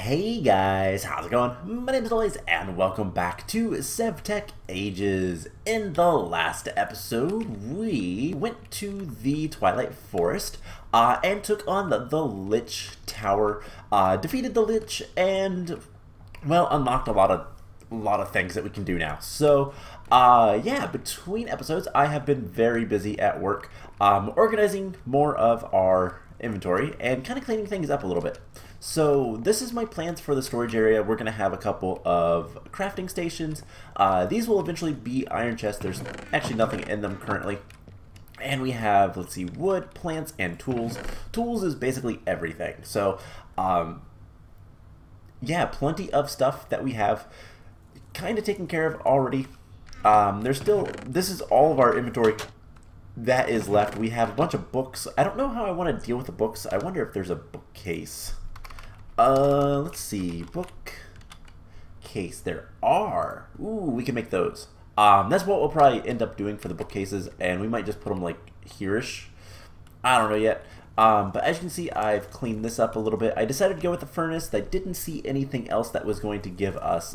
Hey guys, how's it going? My name is Elias and welcome back to SevTech Ages. In the last episode, we went to the Twilight Forest and took on the Lich Tower, defeated the Lich, and, well, unlocked a lot of things that we can do now. So, yeah, between episodes, I have been very busy at work, organizing more of our inventory and kind of cleaning things up a little bit. So this is my plans for the storage area. We're going to have a couple of crafting stations. These will eventually be iron chests. There's actually nothing in them currently. And we have, let's see, wood, plants, and tools. Tools is basically everything. So, yeah, plenty of stuff that we have kind of taken care of already. This is all of our inventory that is left. We have a bunch of books. I don't know how I want to deal with the books. I wonder if there's a bookcase. Let's see, bookcase, there are. Ooh, we can make those. That's what we'll probably end up doing for the bookcases, and we might just put them like here-ish. I don't know yet. But as you can see, I've cleaned this up a little bit. I decided to go with the furnace. I didn't see anything else that was going to give us,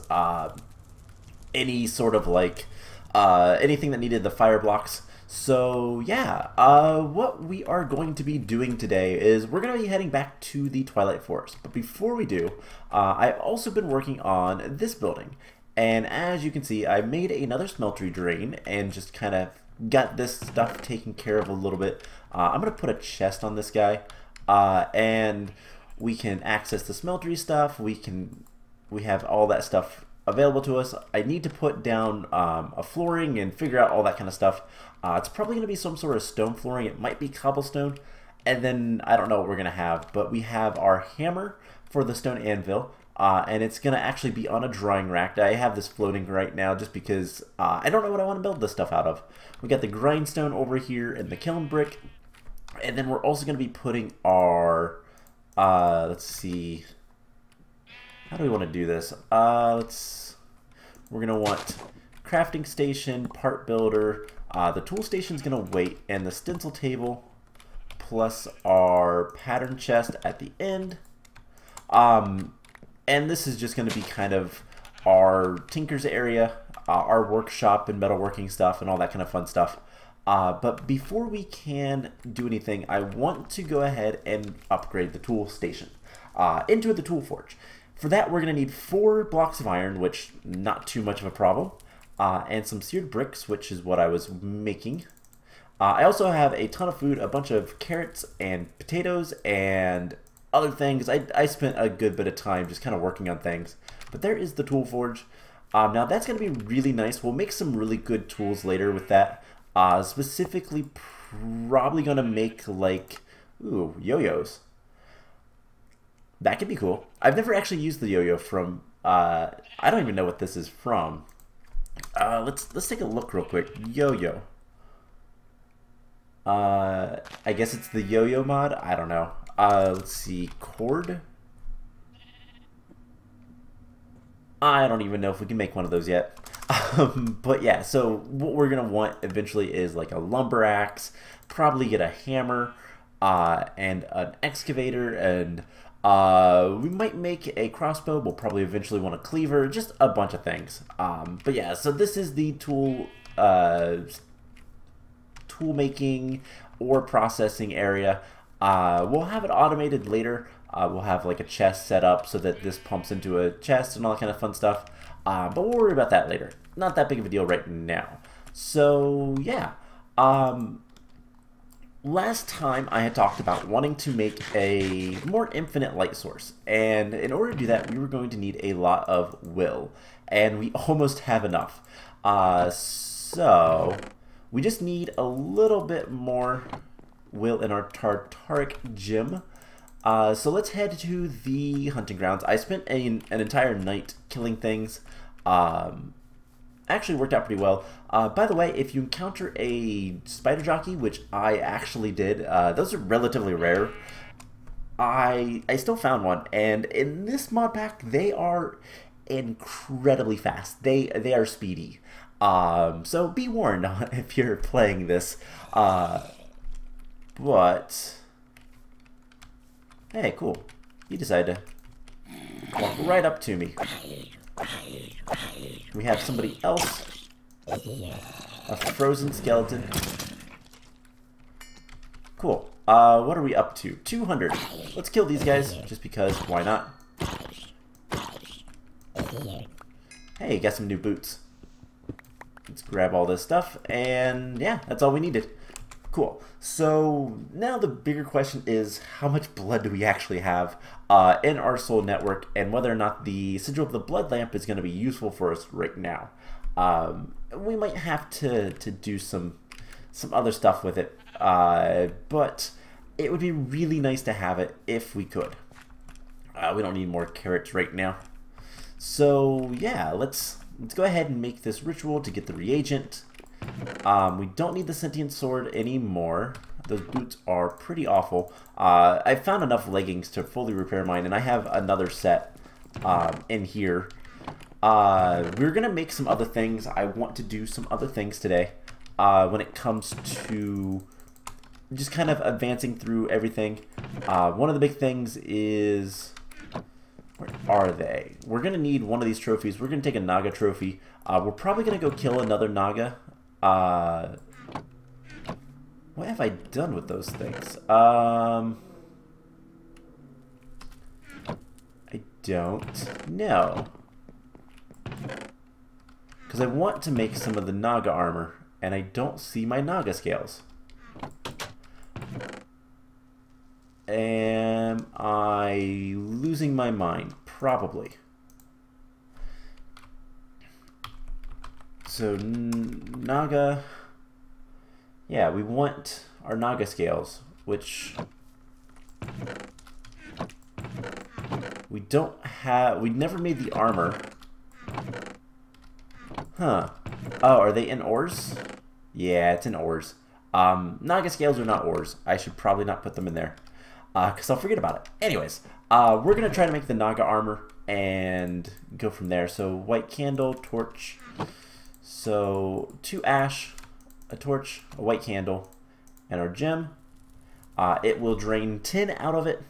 any sort of like, anything that needed the fire blocks. So yeah, what we are going to be doing today is we're going to be heading back to the Twilight Forest. But before we do, I've also been working on this building. And as you can see, I made another smeltery drain and just kind of got this stuff taken care of a little bit. I'm going to put a chest on this guy, and we can access the smeltery stuff. We have all that stuff available to us. I need to put down a flooring and figure out all that kind of stuff. It's probably going to be some sort of stone flooring. It might be cobblestone. And then I don't know what we're going to have. But we have our hammer for the stone anvil. And it's going to actually be on a drying rack. I have this floating right now just because I don't know what I want to build this stuff out of. We got the grindstone over here and the kiln brick. And then we're also going to be putting our, let's see, how do we want to do this? We're going to want crafting station, part builder, the tool station is going to wait, and the stencil table plus our pattern chest at the end. And this is just going to be kind of our tinker's area, our workshop and metalworking stuff and all that kind of fun stuff. But before we can do anything, I want to go ahead and upgrade the tool station into the tool forge. For that, we're going to need 4 blocks of iron, which not too much of a problem, and some seared bricks, which is what I was making. I also have a ton of food, a bunch of carrots and potatoes and other things. I spent a good bit of time just kind of working on things. But there is the tool forge. Now that's going to be really nice. We'll make some really good tools later with that. Specifically, probably going to make like, ooh, yo-yos. That could be cool. I've never actually used the yo-yo from, I don't even know what this is from. Let's take a look real quick. Yo-yo. I guess it's the yo-yo mod? I don't know. Let's see. Cord? I don't even know if we can make one of those yet. But yeah, so what we're going to want eventually is like a lumber axe, probably get a hammer, and an excavator, and we might make a crossbow. We'll probably eventually want a cleaver, just a bunch of things. But yeah, so this is the tool making or processing area. We'll have it automated later. We'll have like a chest set up so that this pumps into a chest and all that kind of fun stuff. But we'll worry about that later. Not that big of a deal right now. So yeah. Last time I had talked about wanting to make a more infinite light source, and in order to do that we were going to need a lot of will, and we almost have enough. So we just need a little bit more will in our Tartaric gem. So let's head to the hunting grounds. I spent an entire night killing things. Actually worked out pretty well. By the way, if you encounter a spider jockey, which I actually did, those are relatively rare. I still found one, and in this mod pack, they are incredibly fast. They are speedy. So be warned if you're playing this. But hey, cool. You decided to walk right up to me. We have somebody else. A frozen skeleton. Cool. What are we up to? 200. Let's kill these guys, just because, why not? Hey, got some new boots. Let's grab all this stuff, and yeah, that's all we needed. Cool. So now the bigger question is, how much blood do we actually have in our soul network, and whether or not the sigil of the blood lamp is going to be useful for us right now. We might have to do some other stuff with it, but it would be really nice to have it if we could. We don't need more carrots right now. So yeah, let's go ahead and make this ritual to get the reagent. We don't need the sentient sword anymore. Those boots are pretty awful. I found enough leggings to fully repair mine, and I have another set in here. We're gonna make some other things. I want to do some other things today when it comes to just kind of advancing through everything. One of the big things is, where are they? We're gonna need one of these trophies. We're gonna take a Naga trophy. We're probably gonna go kill another Naga. What have I done with those things? I don't know. Because I want to make some of the Naga armor, and I don't see my Naga scales. Am I losing my mind? Probably. So, Naga... Yeah, we want our Naga scales, which... we don't have... we never made the armor. Huh. Oh, are they in ores? Yeah, it's in ores. Naga scales are not ores. I should probably not put them in there, because I'll forget about it. Anyways, we're going to try to make the Naga armor and go from there. So, white candle, torch. So, 2 ash, a torch, a white candle, and our gem. It will drain 10 out of it.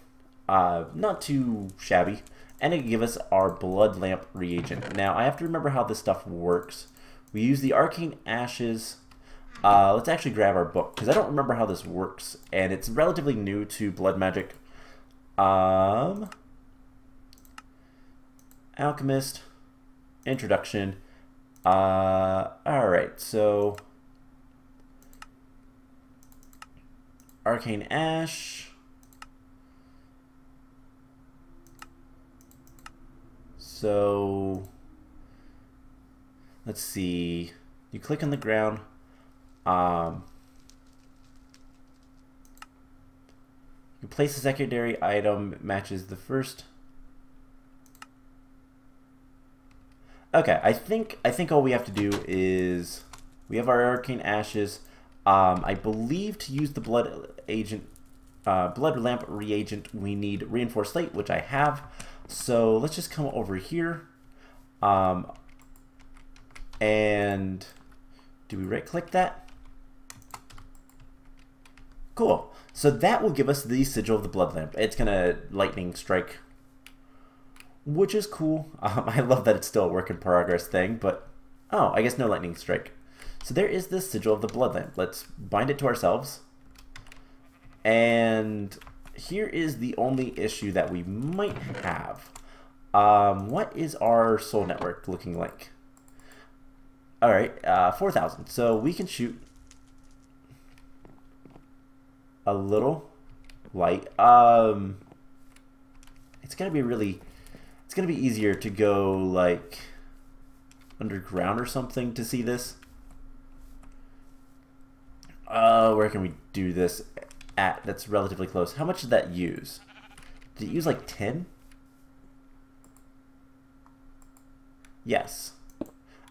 Not too shabby. And it can give us our blood lamp reagent. Now, I have to remember how this stuff works. We use the arcane ashes. Let's actually grab our book, because I don't remember how this works, and it's relatively new to blood magic. Alchemist, introduction. Alright, so arcane ash. So let's see. You click on the ground. You place a secondary item matches the first. Okay, I think all we have to do is we have our arcane ashes. I believe to use the blood lamp reagent, we need reinforced slate, which I have. So let's just come over here. And do we right click that? Cool. So that will give us the sigil of the blood lamp. It's gonna lightning strike, which is cool. I love that it's still a work in progress thing, but oh, I guess no lightning strike. So there is this sigil of the blood lamp. Let's bind it to ourselves. And here is the only issue that we might have. What is our soul network looking like? Alright, 4,000. So we can shoot a little light. It's gonna be easier to go like underground or something to see this. Where can we do this at that's relatively close? How much did that use? Did it use like 10? Yes.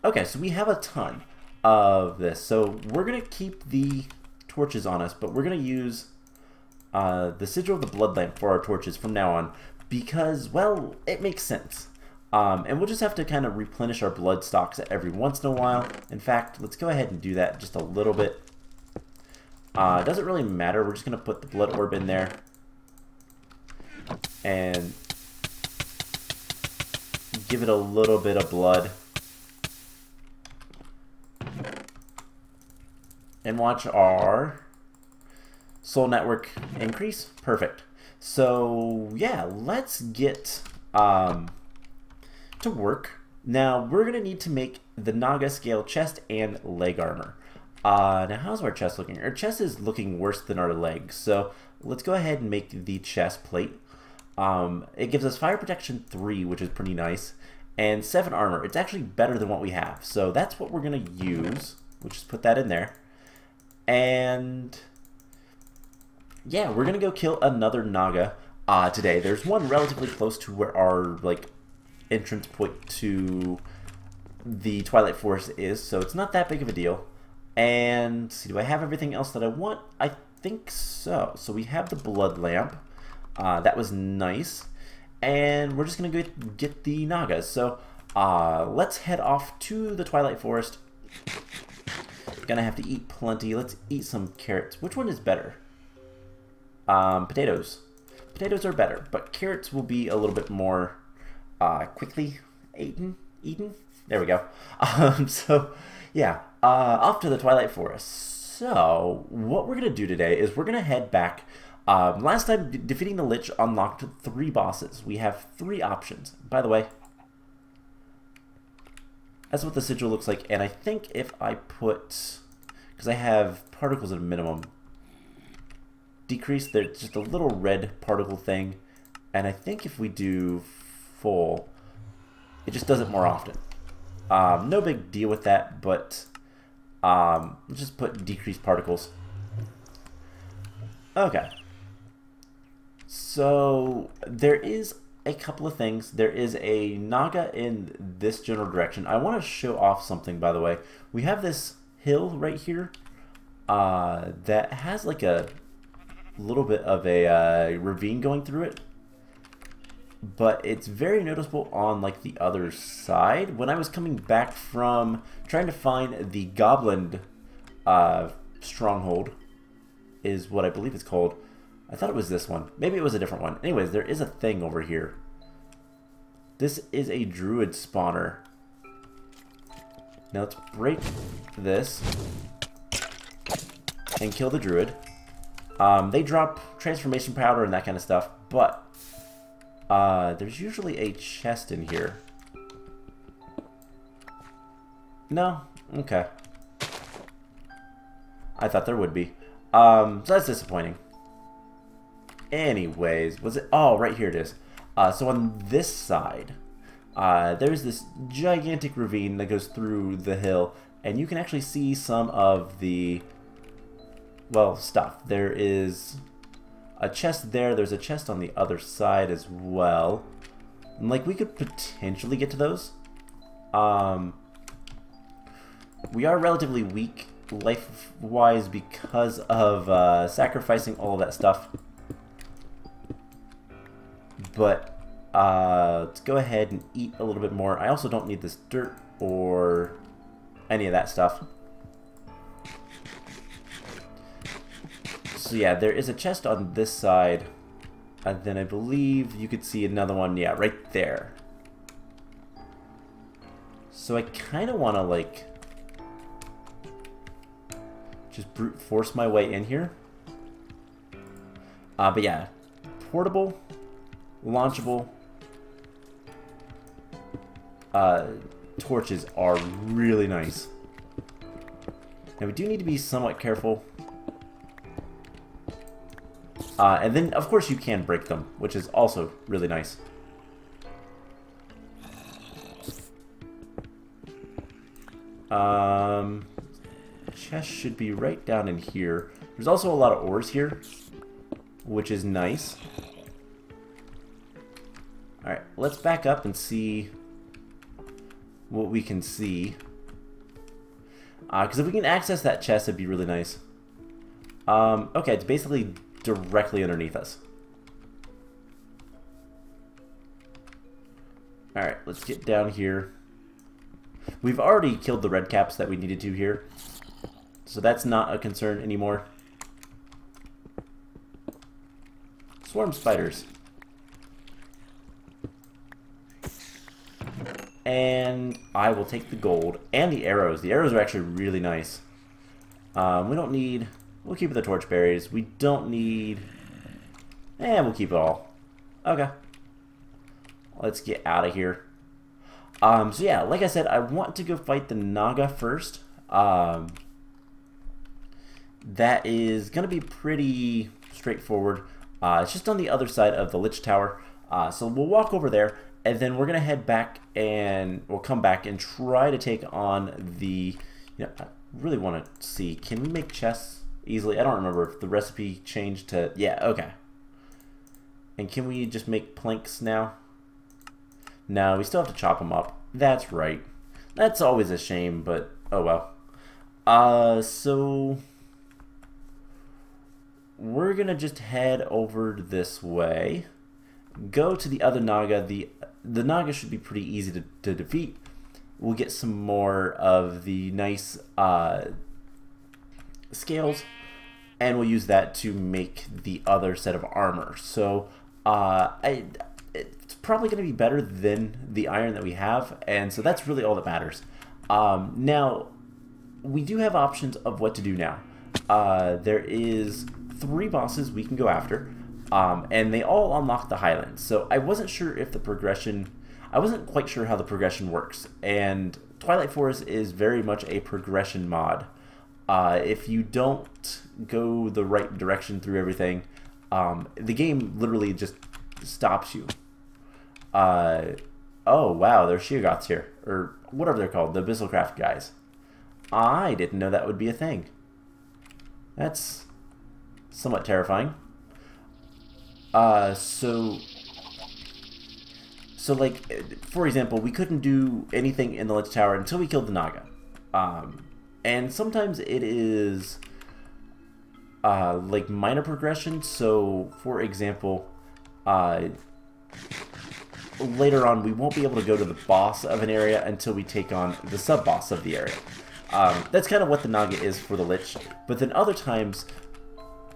Okay, so we have a ton of this. So we're going to keep the torches on us, but we're going to use the sigil of the blood lamp for our torches from now on because, well, it makes sense. And we'll just have to kind of replenish our blood stocks every once in a while. In fact, let's go ahead and do that just a little bit. It doesn't really matter. We're just going to put the blood orb in there. And give it a little bit of blood. And watch our soul network increase. Perfect. So yeah, let's get to work. Now we're gonna need to make the Naga scale chest and leg armor. Now how's our chest looking? Our chest is looking worse than our legs, so let's go ahead and make the chest plate. It gives us fire protection 3, which is pretty nice, and 7 armor. It's actually better than what we have, so that's what we're gonna use. We'll just put that in there. And yeah, we're gonna go kill another Naga today. There's one relatively close to where our entrance point to the Twilight Forest is, so it's not that big of a deal. And see, do I have everything else that I want? I think so. So we have the blood lamp. That was nice. And we're just gonna go get the Nagas. So let's head off to the Twilight Forest. Gonna have to eat plenty. Let's eat some carrots. Which one is better? Potatoes. Potatoes are better, but carrots will be a little bit more quickly eaten. There we go. So yeah, off to the Twilight Forest. So what we're gonna do today is we're gonna head back. Last time defeating the Lich unlocked 3 bosses. We have 3 options. By the way, that's what the sigil looks like, and I think if I put, because I have particles at a minimum, decrease, there's just a little red particle thing, and I think if we do full, it just does it more often. No big deal with that, but let's just put decreased particles. Okay. So there is a couple of things. There is a Naga in this general direction. I want to show off something, by the way. We have this hill right here that has like a little bit of a ravine going through it, but it's very noticeable on like the other side. When I was coming back from trying to find the Goblin Stronghold, is what I believe it's called. I thought it was this one. Maybe it was a different one. Anyways, there is a thing over here. This is a druid spawner. Now let's break this and kill the druid. They drop transformation powder and that kind of stuff, but there's usually a chest in here. No? Okay. I thought there would be. So that's disappointing. Anyways, was it? Oh, right here it is. So on this side, there's this gigantic ravine that goes through the hill, and you can actually see some of the, well, stuff. There is a chest there. There's a chest on the other side as well. And, like, we could potentially get to those. We are relatively weak life-wise because of sacrificing all of that stuff. But let's go ahead and eat a little bit more. I also don't need this dirt or any of that stuff. So yeah, there is a chest on this side, and then I believe you could see another one, yeah, right there. So I kind of want to like just brute force my way in here. But yeah, portable, launchable torches are really nice. Now we do need to be somewhat careful. And then, of course, you can break them, which is also really nice. Chest should be right down in here. There's also a lot of ores here, which is nice. Alright, let's back up and see what we can see. Because if we can access that chest, it'd be really nice. Okay, it's basically directly underneath us. Alright, let's get down here. We've already killed the red caps that we needed to here, so that's not a concern anymore. Swarm spiders. And I will take the gold and the arrows. The arrows are actually really nice. We don't need... We'll keep the torchberries. We don't need... we'll keep it all. Okay. Let's get out of here. So yeah, like I said, I want to go fight the Naga first. That is going to be pretty straightforward. It's just on the other side of the Lich Tower. So we'll walk over there, and then we're going to head back, and we'll come back and try to take on the... I really want to see, can we make chests easily? I don't remember if the recipe changed to... Yeah, okay. And can we just make planks now? No, we still have to chop them up. That's right. That's always a shame, but oh well. So... we're going to just head over this way. Go to the other Naga. The Naga should be pretty easy to defeat. We'll get some more of the nice scales, and we'll use that to make the other set of armor. So it's probably going to be better than the iron that we have, and so that's really all that matters. Now, we do have options of what to do now. There is 3 bosses we can go after, and they all unlock the Highlands. So I wasn't sure if the progression... I wasn't quite sure how the progression works, and Twilight Forest is very much a progression mod. If you don't go the right direction through everything, the game literally just stops you. Oh wow, there's Sheogoths here, or whatever they're called, the Abyssalcraft guys. I didn't know that would be a thing. That's somewhat terrifying. So like, for example, we couldn't do anything in the Lich Tower until we killed the Naga. And sometimes it is like minor progression. So, for example, later on we won't be able to go to the boss of an area until we take on the sub-boss of the area. That's kind of what the Naga is for the Lich. But then other times,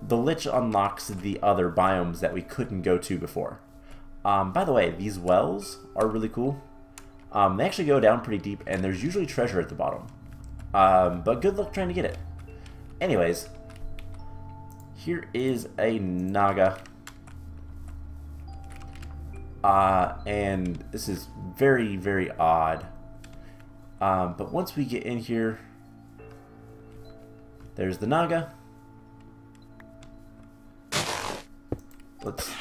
the Lich unlocks the other biomes that we couldn't go to before. By the way, these wells are really cool. They actually go down pretty deep, and there's usually treasure at the bottom. But good luck trying to get it. Anyways, here is a Naga. And this is very, very odd. But once we get in here, there's the Naga. Let's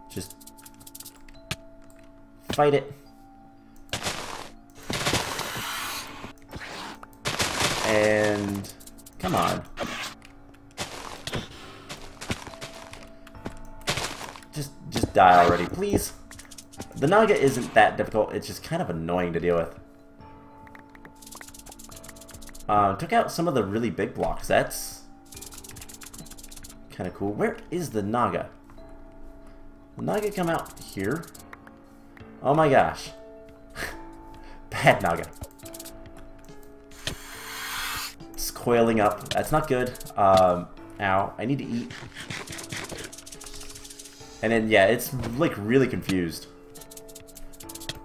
just fight it. And come on. Just die already, please. The Naga isn't that difficult, it's just kind of annoying to deal with. Took out some of the really big blocks. That's kind of cool. Where is the Naga? The Naga come out here? Oh my gosh. Bad Naga. It's coiling up. That's not good. Ow. I need to eat. And then, yeah, it's like really confused.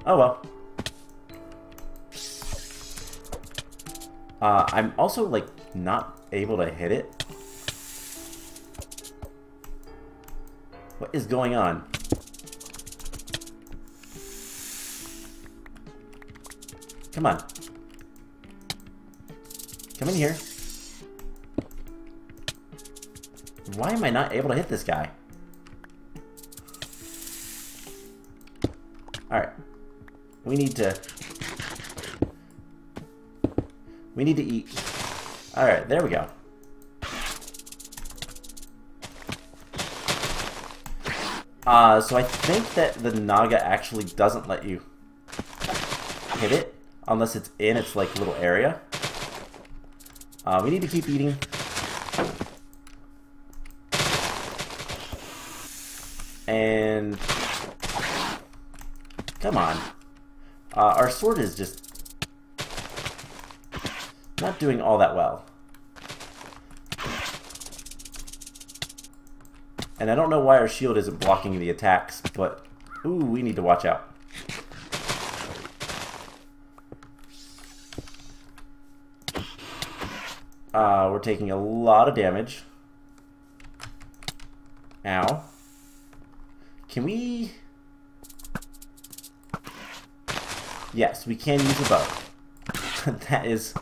Oh well. I'm also like not able to hit it. What is going on? Come on. Come in here. Why am I not able to hit this guy? Alright. We need to eat. Alright, there we go. So I think that the Naga actually doesn't let you hit it unless it's in its like little area. We need to keep eating. And come on. Our sword is just not doing all that well. And I don't know why our shield isn't blocking the attacks, but ooh, we need to watch out. We're taking a lot of damage. Ow. Can we... Yes, we can use a bow. That is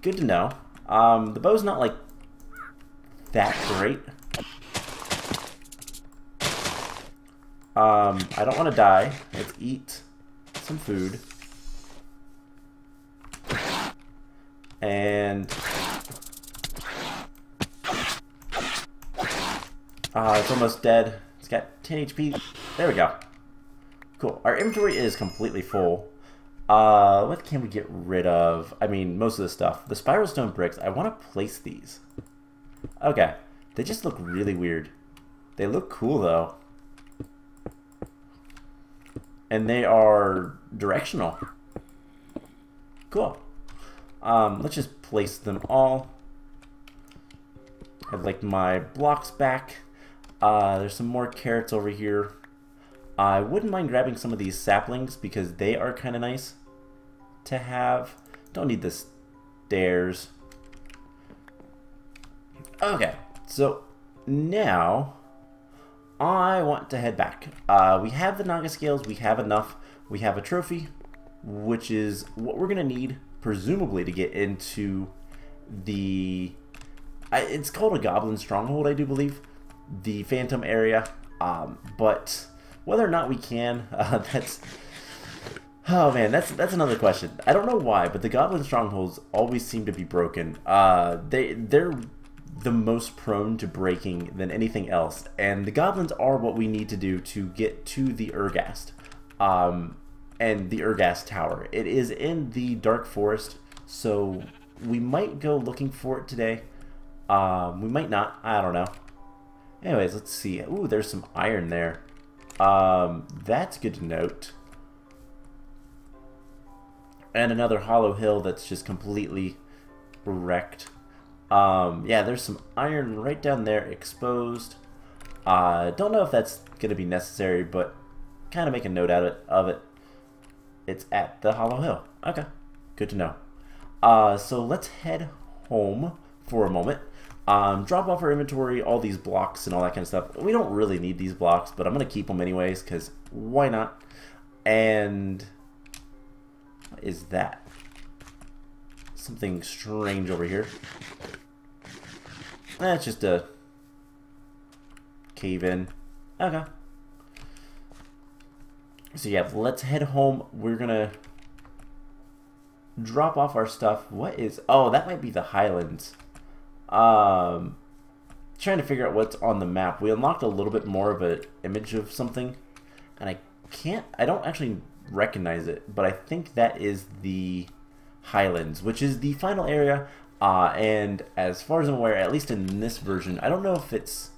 good to know. The bow's not, like, that great. I don't want to die. Let's eat some food. And... it's almost dead. It's got 10 HP. There we go. Cool. Our inventory is completely full. What can we get rid of? I mean, most of the stuff. The spiral stone bricks, I want to place these. Okay. They just look really weird. They look cool, though. And they are directional. Cool. Let's just place them all. I'd like my blocks back. There's some more carrots over here. I wouldn't mind grabbing some of these saplings because they are kind of nice to have. Don't need the stairs. Okay, so now I want to head back. We have the Naga scales, we have enough. We have a trophy, which is what we're going to need, presumably, to get into the... it's called a Goblin Stronghold, I do believe. The Phantom area. But whether or not we can, that's... Oh man, that's another question. I don't know why, but the Goblin Strongholds always seem to be broken. They're the most prone to breaking than anything else, and the goblins are what we need to do to get to the Urghast, and the Urghast Tower. It is in the Dark Forest, so we might go looking for it today. We might not. I don't know. Anyways, let's see. Ooh, there's some iron there. That's good to note. And another hollow hill that's just completely wrecked. Yeah, there's some iron right down there exposed. Don't know if that's going to be necessary, but kind of make a note of it. It's at the hollow hill. Okay, good to know. So let's head home for a moment. Drop off our inventory, all these blocks and all that kind of stuff. We don't really need these blocks, but I'm going to keep them anyways, because why not? And what is that? Something strange over here. That's just a cave-in. Okay. So yeah, let's head home. We're gonna drop off our stuff. What is... Oh, that might be the Highlands. Trying to figure out what's on the map. We unlocked a little bit more of an image of something, and I don't actually recognize it, but I think that is the Highlands, which is the final area. And as far as I'm aware, at least in this version, I don't know if it's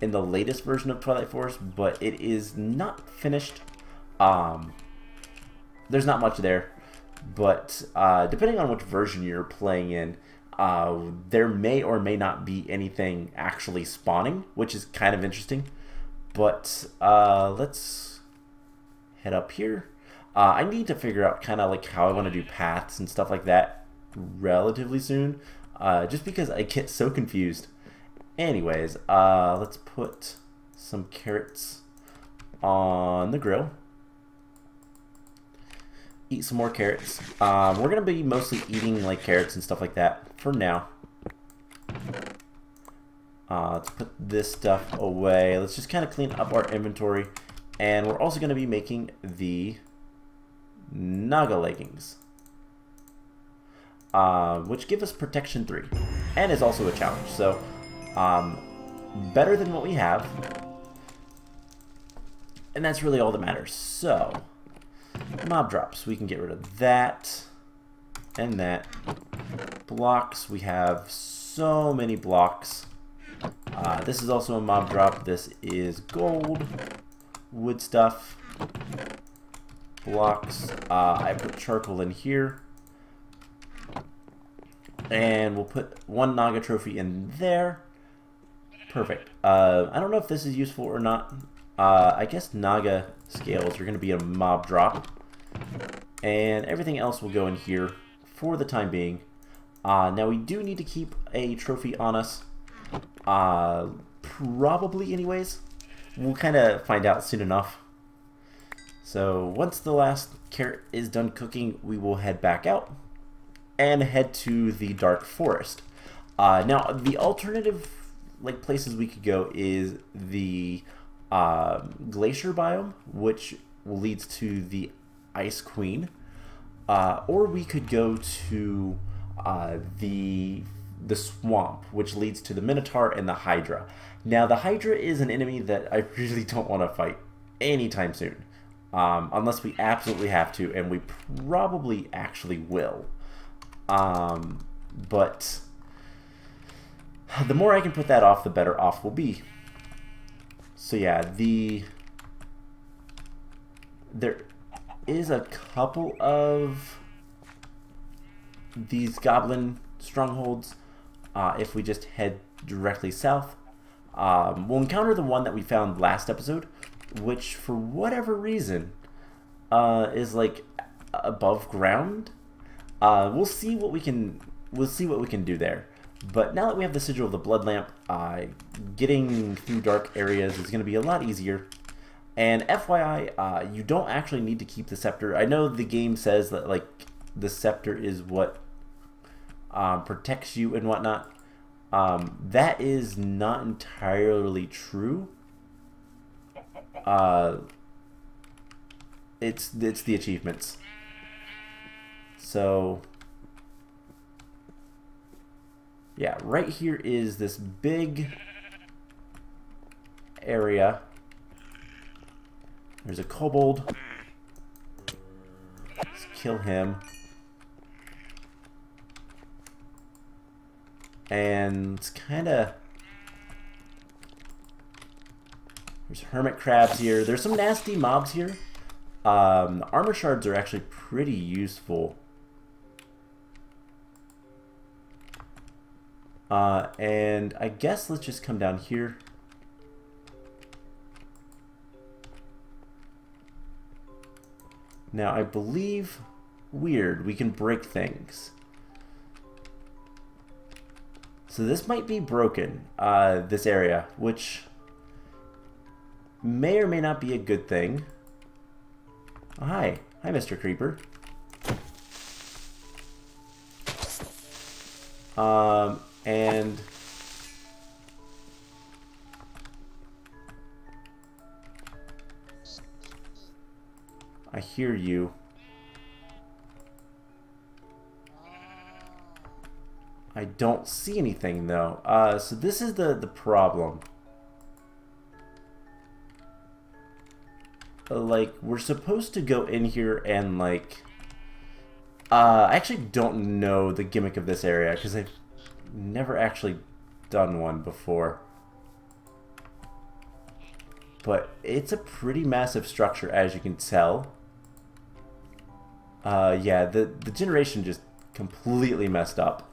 in the latest version of Twilight Forest, but it is not finished. There's not much there, but depending on which version you're playing in, there may or may not be anything actually spawning, which is kind of interesting. But let's head up here. I need to figure out kind of like how I want to do paths and stuff like that relatively soon, just because I get so confused. Anyways, let's put some carrots on the grill. Eat some more carrots. We're gonna be mostly eating like carrots and stuff like that for now. Let's put this stuff away. Let's just kind of clean up our inventory, and we're also gonna be making the Naga leggings, which give us protection 3 and is also a challenge, so better than what we have, and that's really all that matters. So mob drops, we can get rid of that and that. Blocks, we have so many blocks. This is also a mob drop. This is gold. Wood stuff. Blocks. I put charcoal in here. And we'll put one Naga trophy in there. Perfect. I don't know if this is useful or not. I guess Naga scales are going to be a mob drop. And everything else will go in here for the time being. Now we do need to keep a trophy on us. Probably anyways. We'll kind of find out soon enough. So once the last carrot is done cooking, we will head back out and head to the Dark Forest. Now the alternative places we could go is the glacier biome, which leads to the Ice Queen, or we could go to the swamp, which leads to the Minotaur and the Hydra. Now the Hydra is an enemy that I really don't want to fight anytime soon, unless we absolutely have to, and we probably actually will. But the more I can put that off, the better off we'll be. So yeah, there is a couple of these Goblin Strongholds. If we just head directly south, we'll encounter the one that we found last episode, which for whatever reason is like above ground. We'll see what we can do there. But now that we have the Sigil of the Blood Lamp, getting through dark areas is going to be a lot easier. And FYI, you don't actually need to keep the scepter. I know the game says that the scepter is what protects you and whatnot. That is not entirely true. It's the achievements. So yeah, right here is this big area. There's a kobold. Let's kill him. And it's kind of... There's hermit crabs here. There's some nasty mobs here. The armor shards are actually pretty useful. And I guess let's just come down here. Now I believe, weird, we can break things. So this might be broken, this area, which may or may not be a good thing. Oh, hi, Mr. Creeper. And I hear you. I don't see anything though. So this is the problem. We're supposed to go in here and I actually don't know the gimmick of this area because I've never actually done one before. But it's a pretty massive structure, as you can tell. Yeah, the generation just completely messed up.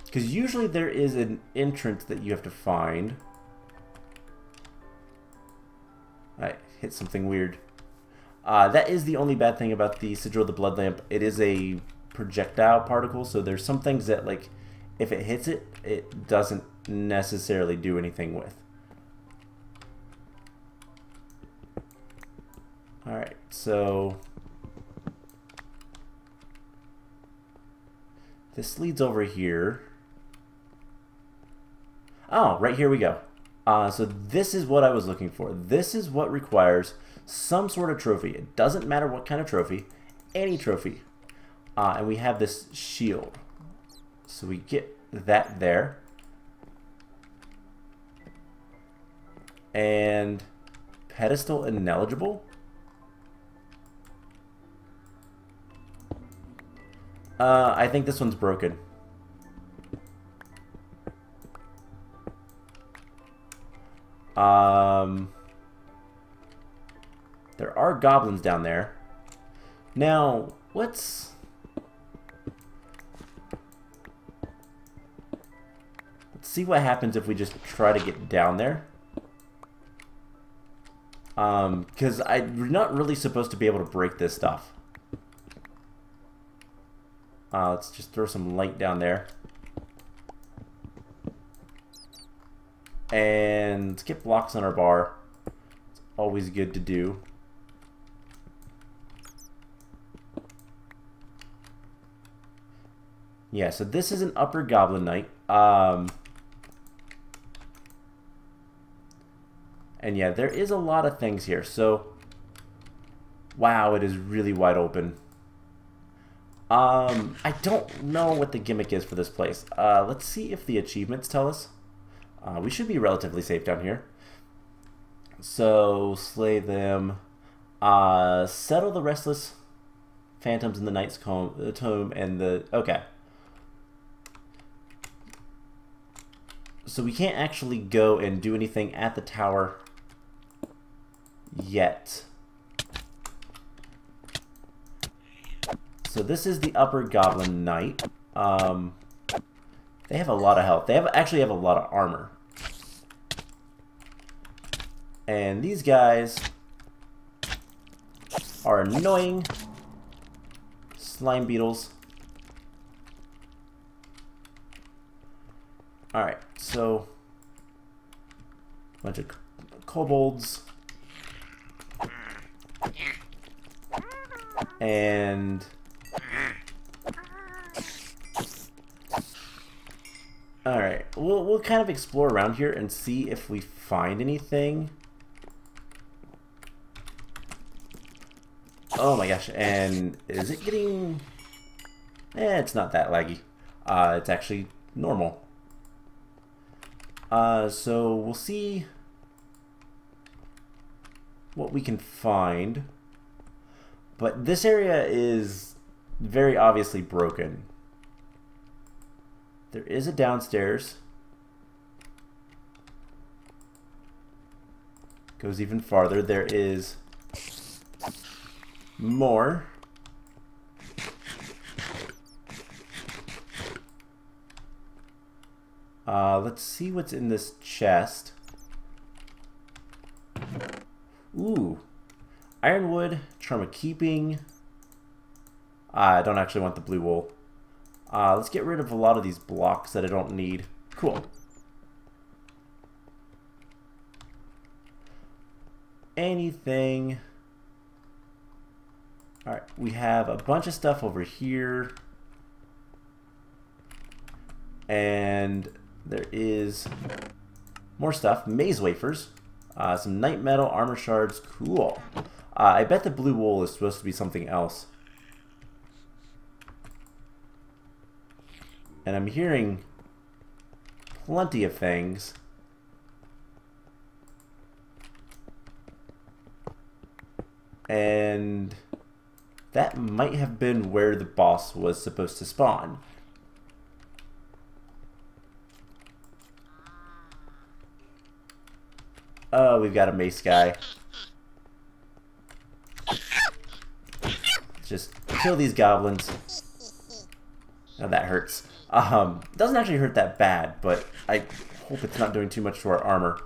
Because usually there is an entrance that you have to find. I hit something weird. That is the only bad thing about the Sigil of the Blood Lamp. It is a projectile particle, so there's some things that, if it hits it, it doesn't necessarily do anything with. Alright, so this leads over here. Oh, right here we go. So this is what I was looking for. This is what requires some sort of trophy. It doesn't matter what kind of trophy, any trophy. And we have this shield. So we get that there. And pedestal ineligible? I think this one's broken. There are goblins down there. Now, let's see what happens if we just try to get down there. Because I'm not really supposed to be able to break this stuff. Let's just throw some light down there. And let's get blocks on our bar. It's always good to do. Yeah, so this is an upper Goblin Knight. And yeah, there is a lot of things here. So, wow, it is really wide open. I don't know what the gimmick is for this place. Let's see if the achievements tell us. We should be relatively safe down here. So, slay them. Settle the restless phantoms in the Knight's tomb and the... Okay. So we can't actually go and do anything at the tower yet. So this is the upper Goblin Knight. They have a lot of health. They actually have a lot of armor. And these guys are annoying slime beetles. Alright, so a bunch of kobolds. And alright, we'll kind of explore around here and see if we find anything. Oh my gosh, and is it getting... it's not that laggy. It's actually normal. So we'll see what we can find. But this area is very obviously broken. There is a downstairs. Goes even farther. There is more. Let's see what's in this chest. Ooh. Ironwood, Charm of Keeping. I don't actually want the blue wool. Let's get rid of a lot of these blocks that I don't need. Cool. Anything. Alright, we have a bunch of stuff over here. And there is more stuff. Maze wafers. Some night metal, armor shards. Cool. I bet the blue wool is supposed to be something else. And I'm hearing plenty of things. And that might have been where the boss was supposed to spawn. Oh, we've got a mace guy. Just kill these goblins. Oh, that hurts. Doesn't actually hurt that bad, but I hope it's not doing too much to our armor.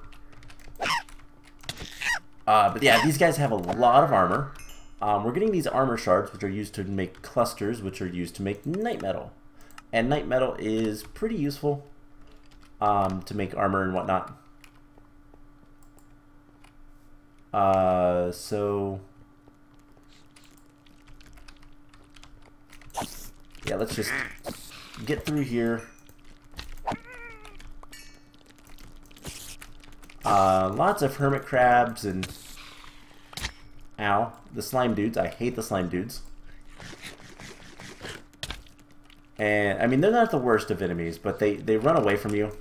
But yeah, these guys have a lot of armor. We're getting these armor shards, which are used to make clusters, which are used to make night metal. And night metal is pretty useful to make armor and whatnot. So yeah, let's just get through here. Lots of hermit crabs and ow, the slime dudes. I hate the slime dudes. And I mean, they're not the worst of enemies, but they run away from you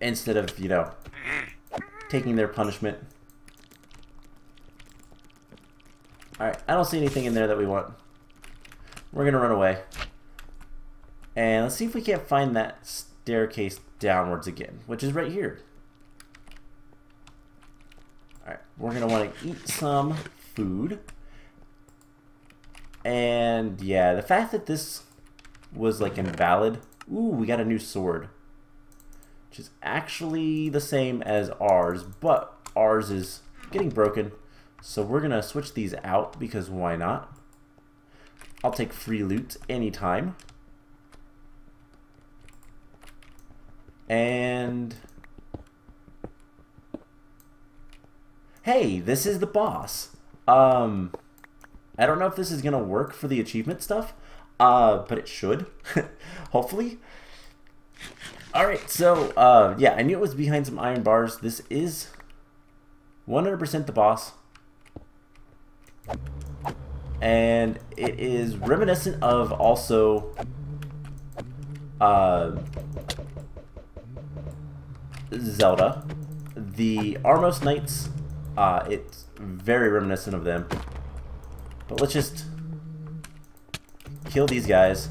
instead of, you know, taking their punishment. Alright, I don't see anything in there that we want. We're gonna run away. And let's see if we can't find that staircase downwards again, which is right here. Alright, we're gonna want to eat some food. And yeah, the fact that this was like invalid. Ooh, we got a new sword. which is actually the same as ours, but ours is getting broken. So we're going to switch these out because why not? I'll take free loot anytime. And hey, this is the boss. I don't know if this is gonna work for the achievement stuff, but it should, hopefully. Alright, so, yeah, I knew it was behind some iron bars. This is 100% the boss. And it is reminiscent of also, Zelda. The Armos Knights, it's very reminiscent of them. But let's just kill these guys.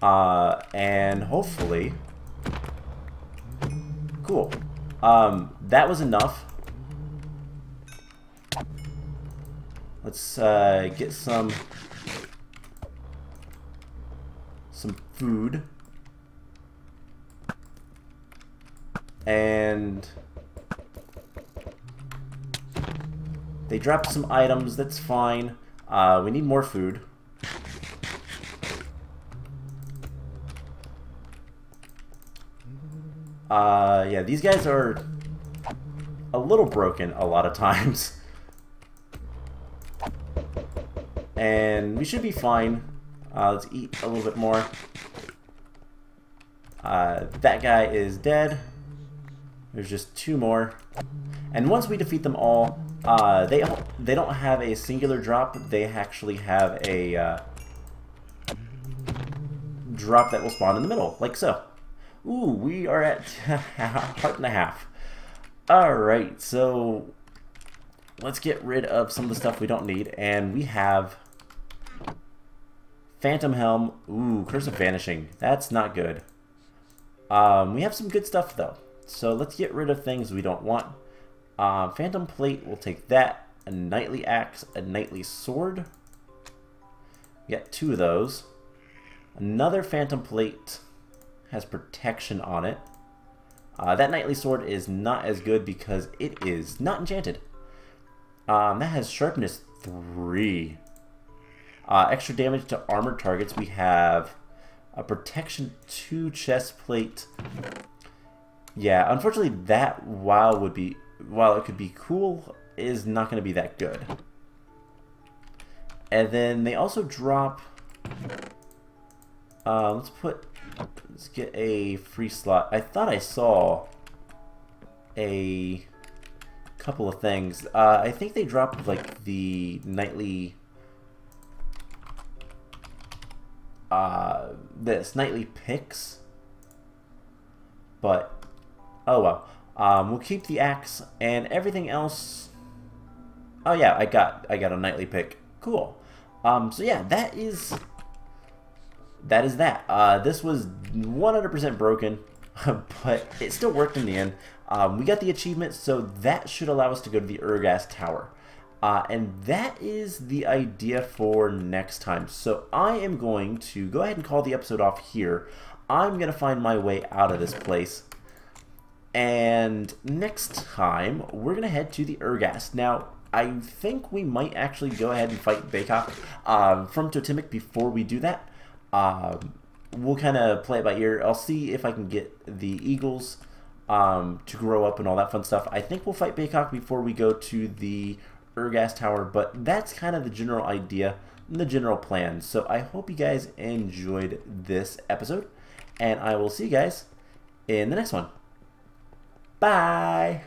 And hopefully... Cool. That was enough. Let's get some food. And they dropped some items, that's fine. We need more food. Yeah, these guys are a little broken a lot of times. And we should be fine. Let's eat a little bit more. That guy is dead. There's just 2 more. And once we defeat them all, they don't have a singular drop. They actually have a drop that will spawn in the middle, like so. Ooh, we are at heart and a half. Alright, so let's get rid of some of the stuff we don't need. And we have Phantom Helm. Ooh, Curse of Vanishing. That's not good. We have some good stuff though. So let's get rid of things we don't want. Phantom Plate, we'll take that. A Knightly Axe, a Knightly Sword. We got 2 of those. Another Phantom Plate has protection on it. That Knightly Sword is not as good because it is not enchanted. That has Sharpness 3. Extra damage to armored targets. We have a Protection 2 chest plate. Yeah, unfortunately that while it could be cool, is not going to be that good. And then they also drop, let's get a free slot. I thought I saw a couple of things. I think they dropped like the nightly, nightly picks, but oh well. We'll keep the axe and everything else. Oh yeah, I got a nightly pick. Cool. So yeah, that is that. This was 100% broken, but it still worked in the end. We got the achievement, so that should allow us to go to the Urgas Tower. And that is the idea for next time. So I am going to go ahead and call the episode off here. I'm going to find my way out of this place. And next time, we're going to head to the Urgas. Now, I think we might actually go ahead and fight Baycock from Totemic before we do that. We'll kind of play it by ear. I'll see if I can get the eagles to grow up and all that fun stuff. I think we'll fight Baycock before we go to the Urgas Tower, but that's kind of the general idea and the general plan. So I hope you guys enjoyed this episode, and I will see you guys in the next one. Bye!